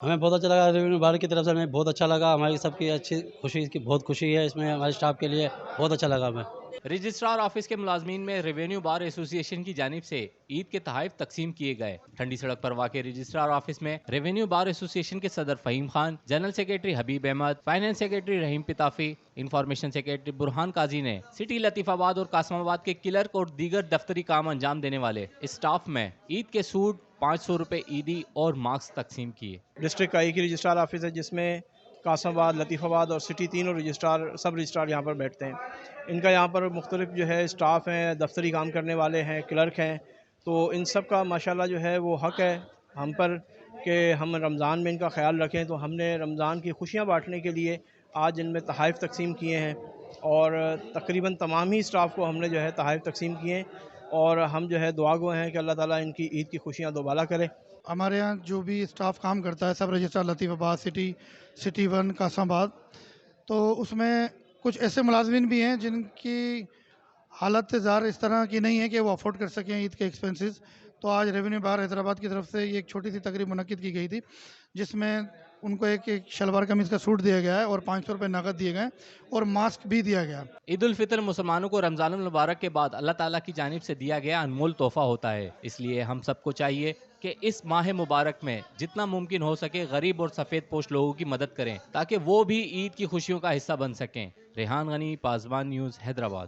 ہمیں بہت اچھا لگا، ریونیو بھارت کی طرف سے ہمیں بہت اچھا لگا، ہماری سب کی اچھی خوشی کی بہت خوشی ہے اس میں، ہمارے اسٹاف کے لیے بہت اچھا لگا ہمیں۔ رجسٹرار آفس کے ملازمین میں ریونیو بار ایسوسی ایشن کی جانب سے عید کے تحائف تقسیم کیے گئے۔ ٹھنڈی سڑک پر واقع رجسٹرار آفس میں ریونیو بار ایسوسی ایشن کے صدر فہیم خان، جنرل سیکریٹری حبیب احمد، فائنانس سیکریٹری رحیم پتافی، انفارمیشن سیکریٹری برہان قاضی نے سٹی لطیف آباد اور قاسم آباد کے کلرک اور دیگر دفتری کام انجام دینے والے اسٹاف میں عید کے سوٹ، 500 روپے عیدی اور ماسک تقسیم کیے۔ ڈسٹرکٹ کا ایک ہی رجسٹرار آفس ہے جس میں قاسم آباد، لطیف آباد اور سٹی تینوں سب رجسٹرار یہاں پر بیٹھتے ہیں۔ ان کا یہاں پر مختلف جو ہے اسٹاف ہیں، دفتری کام کرنے والے ہیں، کلرک ہیں، تو ان سب کا ماشاءاللہ جو ہے وہ حق ہے ہم پر کہ ہم رمضان میں ان کا خیال رکھیں، تو ہم نے رمضان کی خوشیاں بانٹنے کے لیے آج ان میں تحائف تقسیم کیے ہیں، اور تقریباً تمام ہی اسٹاف کو ہم نے جو ہے تحائف تقسیم کیے ہیں، اور ہم جو ہے دعا گو ہیں کہ اللہ تعالیٰ ان کی عید کی خوشیاں دوبالا کرے۔ ہمارے یہاں جو بھی اسٹاف کام کرتا ہے سب رجسٹرار لطیف آباد سٹی 1 قاسم آباد، تو اس میں کچھ ایسے ملازمین بھی ہیں جن کی حالت ظاہر اس طرح کی نہیں ہے کہ وہ افورڈ کر سکیں عید کے ایکسپنسز، تو آج ریونیو بار حیدرآباد کی طرف سے یہ ایک چھوٹی سی تقریب منعقد کی گئی تھی جس میں ان کو ایک شلوار قمیض کا سوٹ دیا گیا ہے اور 500 روپے نقد دیے گئے اور ماسک بھی دیا گیا۔ عید الفطر مسلمانوں کو رمضان المبارک کے بعد اللہ تعالیٰ کی جانب سے دیا گیا انمول تحفہ ہوتا ہے، اس لیے ہم سب کو چاہیے کہ اس ماہ مبارک میں جتنا ممکن ہو سکے غریب اور سفید پوش لوگوں کی مدد کریں تاکہ وہ بھی عید کی خوشیوں کا حصہ بن سکیں۔ ریحان غنی، پاسبان نیوز، حیدرآباد۔